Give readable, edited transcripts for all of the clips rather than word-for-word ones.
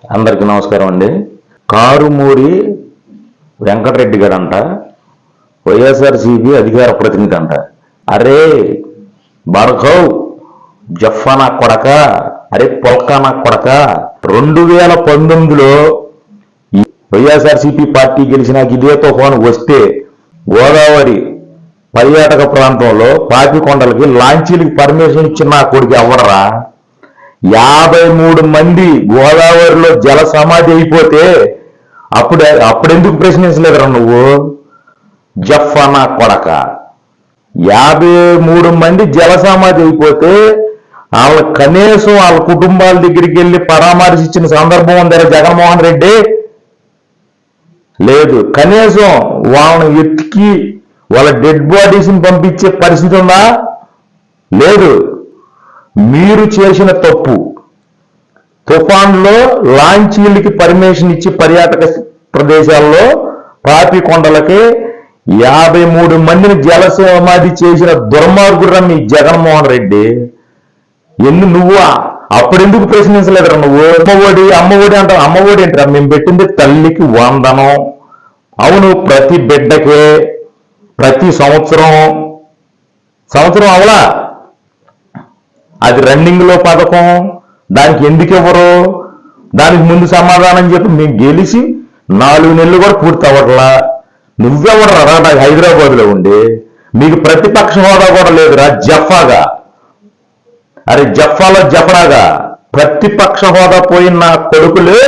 అందరికీ నమస్కారం అండి. కారుమూరి వెంకటరెడ్డి గారంట వైఎస్ఆర్సీపీ అధికార ప్రతినిధి అంట. అరే బడకవ్ జఫానా కొడక, అరే పొల్కానా కొడక, 2019లో వైఎస్ఆర్సీపీ పార్టీ గెలిచినాక ఇదే తుఫాను వస్తే గోదావరి పర్యాటక ప్రాంతంలో పాపికొండలకి లాంచీలకి పర్మిషన్ ఇచ్చిన నా కొడుకు ఎవడరా? 53 మంది గోదావరిలో జల సమాధి అయిపోతే అప్పుడెందుకు ప్రశ్నించలేదురా నువ్వు? జఫానా కొడక, 53 మంది జల సమాధి అయిపోతే వాళ్ళ కనీసం వాళ్ళ కుటుంబాల దగ్గరికి వెళ్ళి పరామర్శించిన సందర్భం ఉందా జగన్మోహన్ రెడ్డి? లేదు. కనీసం వాళ్ళని ఎత్తికి వాళ్ళ డెడ్ బాడీస్ని పంపించే పరిస్థితి ఉందా? లేదు. మీరు చేసిన తప్పు తుఫాన్లో లాంచీలకి పర్మిషన్ ఇచ్చి పర్యాటక ప్రదేశాల్లో పాపికొండలకి 53 మందిని జల సమాధి చేసిన దుర్మార్గుడురా మీ జగన్మోహన్ రెడ్డి. నువ్వు అప్పుడెందుకు ప్రశ్నించలేదురా నువ్వు? అమ్మఒడి అంటావు. అమ్మఒడి ఏంటరా? మేము పెట్టింది తల్లికి వందనం. అవును, ప్రతి బిడ్డకే ప్రతి సంవత్సరం అవలా అది రన్నింగ్ లో పథకం. దానికి ఎందుకు ఇవ్వరు? దానికి ముందు సమాధానం చెప్పి మేము గెలిచి 4 నెలలు కూడా పూర్తి అవ్వట్లా. నువ్వెవడరా నాకు హైదరాబాద్ లో ఉండి? మీకు ప్రతిపక్ష హోదా కూడా లేదురా జఫాగా. అరే జఫాలో జఫడాగా ప్రతిపక్ష హోదా పోయిన నా కొడుకులు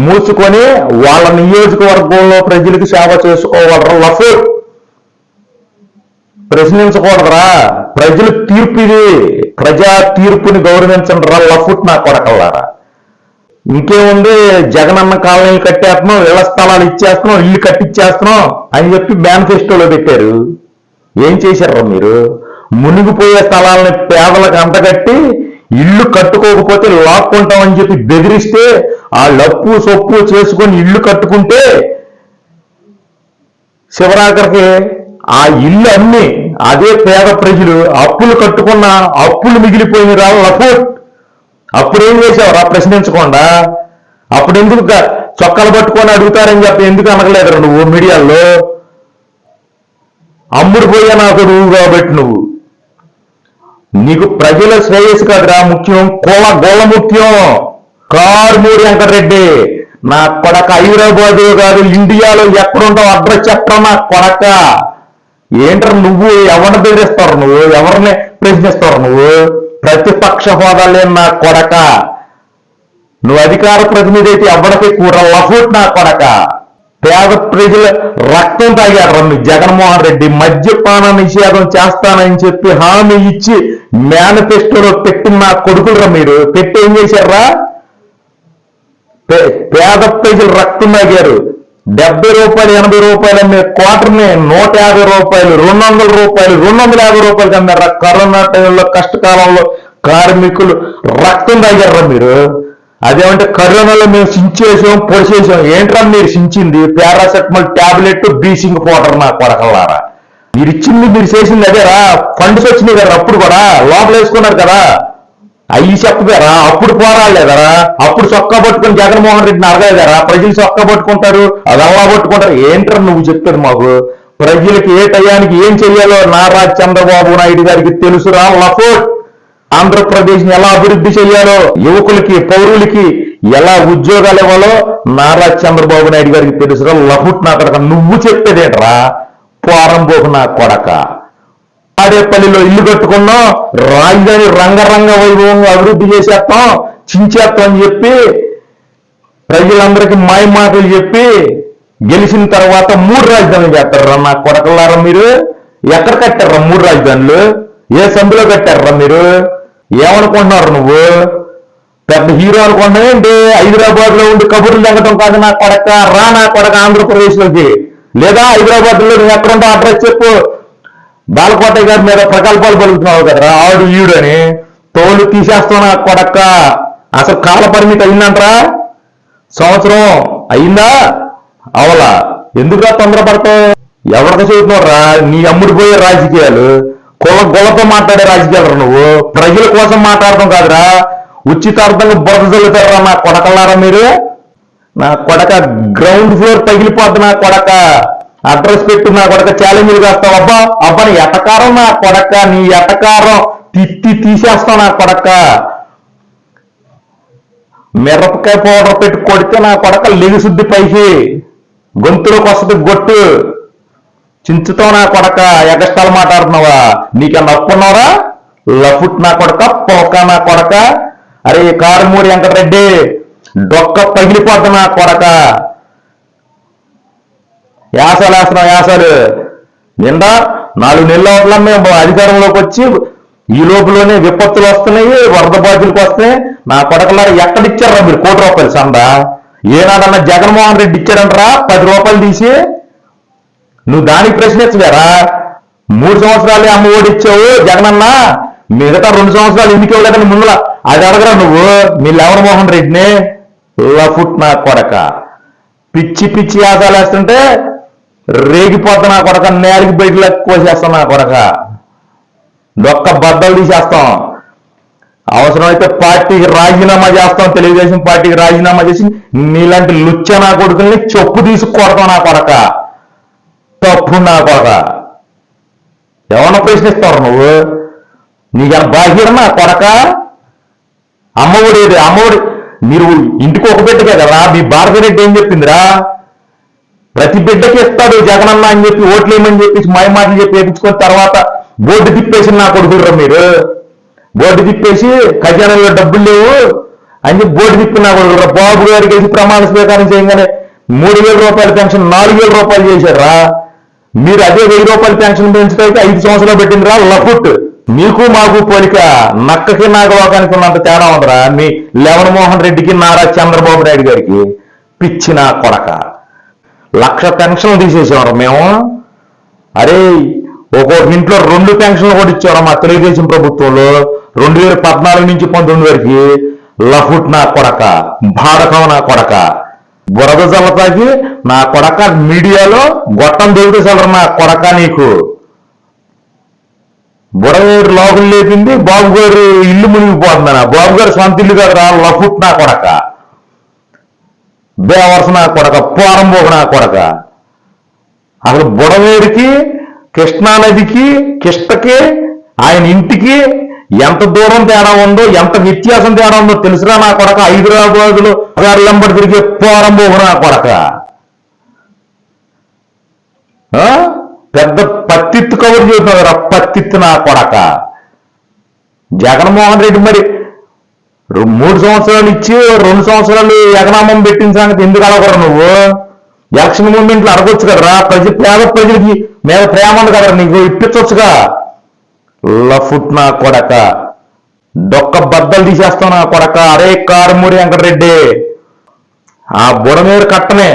మూసుకొని వాళ్ళ నియోజకవర్గంలో ప్రజలకు సేవ చేసుకోవాలరా. లఫోట్ ప్రశ్నించకూడదురా. ప్రజల తీర్పు ఇది. ప్రజా తీర్పుని గౌరవించండి రా లఫుట్ నా కొడకల్లారా. ఇంకేముంది, జగనన్న కాలనీలు కట్టేస్తున్నాం, ఇళ్ల స్థలాలు ఇచ్చేస్తున్నాం, ఇల్లు కట్టిచ్చేస్తున్నాం అని చెప్పి మేనిఫెస్టోలో పెట్టారు. ఏం చేశారా మీరు? మునిగిపోయే స్థలాలని పేదలకు అంటగట్టి ఇల్లు కట్టుకోకపోతే లాక్కుంటామని చెప్పి బెదిరిస్తే ఆ లప్పు సొప్పు చేసుకొని ఇల్లు కట్టుకుంటే శివరాకరికి ఆ ఇల్లు అమ్మి అదే పేద ప్రజలు అప్పులు కట్టుకున్న అప్పులు మిగిలిపోయిన లఫోట్. అప్పుడేం చేసావురా ప్రశ్నించకుండా? అప్పుడు ఎందుకు చొక్కాలు పట్టుకొని అడుగుతారని చెప్పి ఎందుకు అనగలేదురా నువ్వు మీడియాలో? అమ్ముడు పోయా నాకు నువ్వు కాబట్టి నీకు ప్రజల శ్రేయస్సు కాదురా ముఖ్యం, గోళ ముఖ్యం. కారుమూరి వెంకటరెడ్డి నా కొడక, హైదరాబాదు కాదు ఇండియాలో ఎక్కడుంటావు అడ్రస్ చెప్పరా నా కొడక. ఏంటారు నువ్వు? ఎవరిని బెదిరిస్తారు నువ్వు? ఎవరిని ప్రశ్నిస్తారు నువ్వు? ప్రతిపక్ష హోదా లేని నా కొడక. నువ్వు అధికార ప్రతినిధి అయితే ఎవరికి కూడా లఫూట్ నా కొడక. పేద ప్రజల రక్తం తాగారు మీ జగన్మోహన్ రెడ్డి. మద్యపాన నిషేధం చేస్తానని చెప్పి హామీ ఇచ్చి మేనిఫెస్టోలో పెట్టిన నా కొడుకులరా మీరు. పెట్టి ఏం చేశారా? పేద ప్రజలు రక్తం తాగారు. 70 రూపాయలు 80 రూపాయలు అమ్మే క్వార్టర్ని 150 రూపాయలు 200 రూపాయలు 250 రూపాయలు అమ్మారా. కరోనా టైంలో కష్టకాలంలో కార్మికులు రక్తం తాగారా మీరు. అదేమంటే కరోనాలో మేము సించేసాం పొడిచేసాం. ఏంట్రా మీరు సించింది? పారాసెటమాల్ టాబ్లెట్ బ్లీచింగ్ పౌడర్ నా కొడకల్లారా. మీరు ఇచ్చింది మీరు చేసింది అదేరా. ఫండ్స్ వచ్చినాయి కదా అప్పుడు కూడా లోపల వేసుకున్నారు కదా. అయ్యి చెప్పగారా? అప్పుడు పోరాడలేదరా? అప్పుడు చొక్కా పట్టుకుని జగన్మోహన్ రెడ్డిని అడగలేదారా? ప్రజలు చొక్కా పట్టుకుంటారు, అది అలా పట్టుకుంటారు. ఏంట్రా నువ్వు చెప్పేది మాకు? ప్రజలకు ఏ టయానికి ఏం చెయ్యాలో నారా చంద్రబాబు నాయుడు గారికి తెలుసురా లఫోట్. ఆంధ్రప్రదేశ్ని ఎలా అభివృద్ధి చెయ్యాలో, యువకులకి పౌరులకి ఎలా ఉద్యోగాలు ఇవ్వాలో నారా చంద్రబాబు నాయుడు గారికి తెలుసురా లఫుట్ నా కొడక. నువ్వు చెప్పేదేట్రా? పోరంబోకు నా కొడక. తాడేపల్లిలో ఇల్లు కట్టుకున్నాం, రాజధాని రంగరంగ వైభవంగా అభివృద్ధి చేసేస్తాం, చించేస్తాం అని చెప్పి ప్రజలందరికీ మాయ మాటలు చెప్పి గెలిచిన తర్వాత 3 రాజధానులు చేస్తారా నా కొడకల్లారా మీరు? ఎక్కడ కట్టారా 3 రాజధానులు? ఏ సందులో కట్టారా మీరు? ఏమనుకుంటున్నారు నువ్వు? పెద్ద హీరో అనుకుంటున్నావేంటి? హైదరాబాద్ లో ఉండి కబుర్లు తగ్గటం కాదు నా కొడక. రా నా కొడక ఆంధ్రప్రదేశ్ లోకి. లేదా హైదరాబాద్ లో నువ్వు ఎక్కడుంటో అడ్రస్ చెప్పు. బాలకోట గారి మీద ప్రకల్పాలు పలుకుతున్నావు కదరా ఆడు ఈడని తోలు తీసేస్తావు నా కొడక. అసలు కాల పరిమితి అయిందంటరా? సంవత్సరం అయిందా? అవలా? ఎందుకురా తొందరపడతావు? ఎవరికి చెబుతున్నారా నీ అమ్ముడు పోయే రాజకీయాలు? గొల్లతో మాట్లాడే రాజకీయాలు నువ్వు. ప్రజల కోసం మాట్లాడటం కాదురా. ఉచితార్థంగా బురద చల్లుతారా నా కొడకలారా మీరు? నా కొడక గ్రౌండ్ ఫ్లోర్ పగిలిపోద్ది నా కొడక. అడ్రస్ పెట్టు నా కొడక, ఛాలెంజ్లు కాస్తావు. అబ్బా అబ్బా నీ ఎటకారం నా కొడక, నీ ఎటకారం తీసేస్తావు నా కొడక. మిరపకాయ పౌడర్ పెట్టి కొడితే నా కొడక లెగుసుద్ది పైకి, గొంతులోకి వస్తుంది గొట్టు, చించుతావు నా కొడక. ఎగస్టాలు మాట్లాడుతున్నావా? నీకన్నా అప్పున్నారా? లఫుట్ నా కొడక, పోక నా కొడక. అరే కారుమూరి వెంకటరెడ్డి, డొక్క పగిలిపోద్ది నా కొడక. యాసలు వేస్తున్నావు యాసలు. నిండా 4 నెలల అవట్ల మేము అధికారంలోకి వచ్చి ఈ లోపులోనే విపత్తులు వస్తున్నాయి, వరద బాధ్యులకు వస్తున్నాయి. నా కొడకలారా ఎక్కడిచ్చారా మీరు ₹1 కోటి సందా? ఏనాడన్నా జగన్మోహన్ రెడ్డి ఇచ్చాడంటరా ₹10 తీసి? నువ్వు దానికి ప్రశ్నించలేరా? 3 సంవత్సరాలే అమ్మ ఓడి ఇచ్చావు జగనన్న, మిగతా 2 సంవత్సరాలు ఎందుకు ఇవ్వలేదని ముందులా అది అడగరా నువ్వు మీ జగన్మోహన్ రెడ్డిని? లఫుట్ నా కొడక, పిచ్చి పిచ్చి ఆశాలు వేస్తుంటే రేగిపోతా నా కొడక, నేలకి బయటలకు కోసేస్తాం నా కొడక. డొక్క బద్దలు తీసేస్తాం. అవసరమైతే పార్టీకి రాజీనామా చేస్తాం, తెలుగుదేశం పార్టీకి రాజీనామా చేసి నీలాంటి లుచ్చ నా కొడుకుల్ని చెప్పు తీసి కొడతాం నా కొడక. తప్పు నా కొడక. ఎవరన్నా ప్రశ్నిస్తారు నువ్వు? నీకు బాహ్యం నా కొడక. అమ్మఒడి అమ్మఒడి మీరు ఇంటికి ఒక బిడ్డకే కదా. మీ భారతిరెడ్డి ఏం చెప్పిందిరా? ప్రతి బిడ్డకి ఇస్తాడు జగనన్న అని చెప్పి ఓట్లేమని చెప్పేసి మాయ మాటలు చెప్పి వేయించుకొని తర్వాత బోర్డు తిప్పేసి నా కొడుకుర్రా మీరు. బోర్డు తిప్పేసి ఖజానాలో డబ్బులు లేవు అని చెప్పి బోర్డు తిప్పి నా కొడుకుర్రా. బాబు గారికి వేసి ప్రమాణ స్వీకారం చేయగానే ₹3,000 పెన్షన్ ₹4,000 చేశారా? మీరు అదే ₹1,000 పెన్షన్ పెంచుతాయితే 5 సంవత్సరాలు పెట్టిందిరా లఫుట్. మీకు మాకు పోలిక, నక్కకి నాగలోకానికి ఉన్నంత తేడా ఉందిరా మీ జగన్మోహన్ రెడ్డికి నారా చంద్రబాబు నాయుడు గారికి. పిచ్చి నా కొడక. 1,00,000 పెన్షన్లు తీసేసేవారు మేము. అరే ఒక్కొక్క ఇంట్లో 2 పెన్షన్లు కూడా ఇచ్చేవారు మా తెలుగుదేశం ప్రభుత్వంలో 2014 నుంచి 19 వరకు. లఫుట్ నా కొడక, బాధకం నా కొడక. బురద జల్లతాకి నా కొడక మీడియాలో గొట్టం దొరికితే చల్లరు నా కొడక. నీకు బుడవేరు లోపల లేపింది, బాబు గారు ఇల్లు మునిగిపోతుందనా? బాబు గారు సొంత ఇల్లు కాదు రా. లఫుట్ నా కొడక, బేవర్స్ నా కొడక, పోరంబోకు నా కొడక. అసలు బుడవేరుకి, కృష్ణానదికి, కిష్టకి, ఆయన ఇంటికి ఎంత దూరం తేడా ఉందో, ఎంత వ్యత్యాసం తేడా ఉందో తెలుసురా నా కొడక. హైదరాబాదులో వెంబడి తిరిగే పోరంబోకు నా కొడక. పెద్ద పత్తిత్తు కబురు చెబుతున్నారు. పత్తిత్తు నా కొడక. జగన్మోహన్ రెడ్డి మరి 3 సంవత్సరాలు ఇచ్చి 2 సంవత్సరాలు ఎగనామం పెట్టిన సంగతి ఎందుకు అడగరు నువ్వు? ఎలక్షన్ మూమెంట్లో అడగొచ్చు కదరా. పేద ప్రజలకి మీద ప్రేమ ఉంది కదరా, నీకు ఇప్పించవచ్చుగా. లఫుట్ నా కొడక, డొక్క బద్దలు తీసేస్తావు నా కొడక. అరే కారుమూరి వెంకటరెడ్డి, ఆ బుడమేరు కట్టనే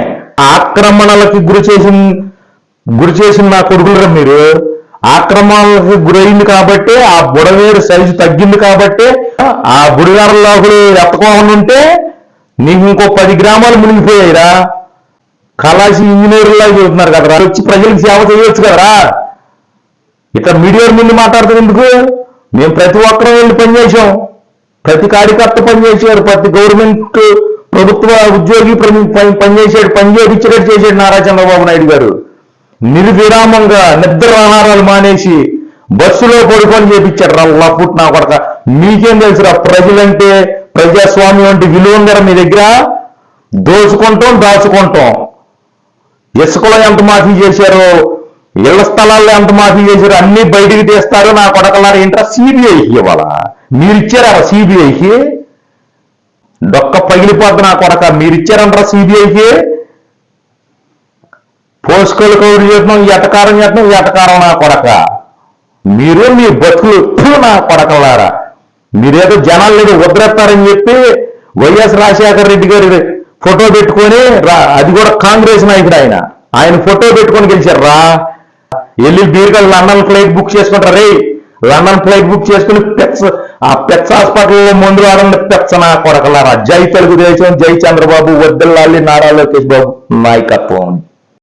ఆక్రమణలకి గురి చేసిన నా కొడుకులరా మీరు. ఆక్రమణలకు గురైంది కాబట్టి ఆ బుడవేరు సైజు తగ్గింది కాబట్టి ఆ బుడిగార లోపల ఎత్తకోకుండా ఉంటే నీకు ఇంకో 10 గ్రామాలు మునిగిపోయాయిరా. కళాశీ ఇంజనీర్లా చెబుతున్నారు కదరా, వచ్చి ప్రజలకు సేవ చేయొచ్చు కదరా. ఇట్లా మీడియా ముందు మాట్లాడుతుంది ఎందుకు? మేము ప్రతి ఒక్కరూ వెళ్ళి పనిచేసాం, ప్రతి కార్యకర్త పనిచేసారు, ప్రతి గవర్నమెంట్ ప్రభుత్వ ఉద్యోగి పనిచేసాడు, పని చేయించేటట్టు చేశాడు నారా చంద్రబాబు నాయుడు గారు. నిర్విరామంగా నిద్రాహారాలు మానేసి బస్సులో పడుకొని చేపించాడు రా. లఫుట్ నా కొడక. మీకేం తెలుసురా ప్రజలంటే, ప్రజాస్వామ్యం అంటే విలువ ఉందరా మీ దగ్గర? దోచుకుంటాం, దాచుకుంటాం. ఇసుకలో ఎంత మాఫీ చేశారో, ఇళ్ల స్థలాల్లో ఎంత మాఫీ చేశారో అన్ని బయటికి తీస్తారు నా కొడకలారా. ఏంట్రా సిబిఐకి ఇవాళ మీరు ఇచ్చారా? సిబిఐకి డొక్క పగిలిపోద్ది నా కొడక. మీరు ఇచ్చారంటారా సిబిఐకి? పోస్కోలు కౌరు చేస్తున్నాం, ఎటకారం చేస్తున్నాం, ఎటకారం నా కొడక. మీరు మీ బతుకులు నా కొడకలారా. మీరేదో జనాలు లేదు వదిలేస్తారని చెప్పి వైఎస్ రాజశేఖర రెడ్డి గారి ఫోటో పెట్టుకొని అది కూడా కాంగ్రెస్ నాయకుడు ఆయన ఫోటో పెట్టుకొని గెలిచారు రా. వెళ్ళి బీర్గల్ లండన్ ఫ్లైట్ బుక్ చేసుకుంటారు రే. లండన్ ఫ్లైట్ బుక్ చేసుకుని పెట్స్ హాస్పిటల్లో మందు వాడండి నా కొడకలారా. జై తెలుగుదేశం, జై చంద్రబాబు, వద్దెల్లాలి నారా లోకేష్ బాబు నాయకత్వం.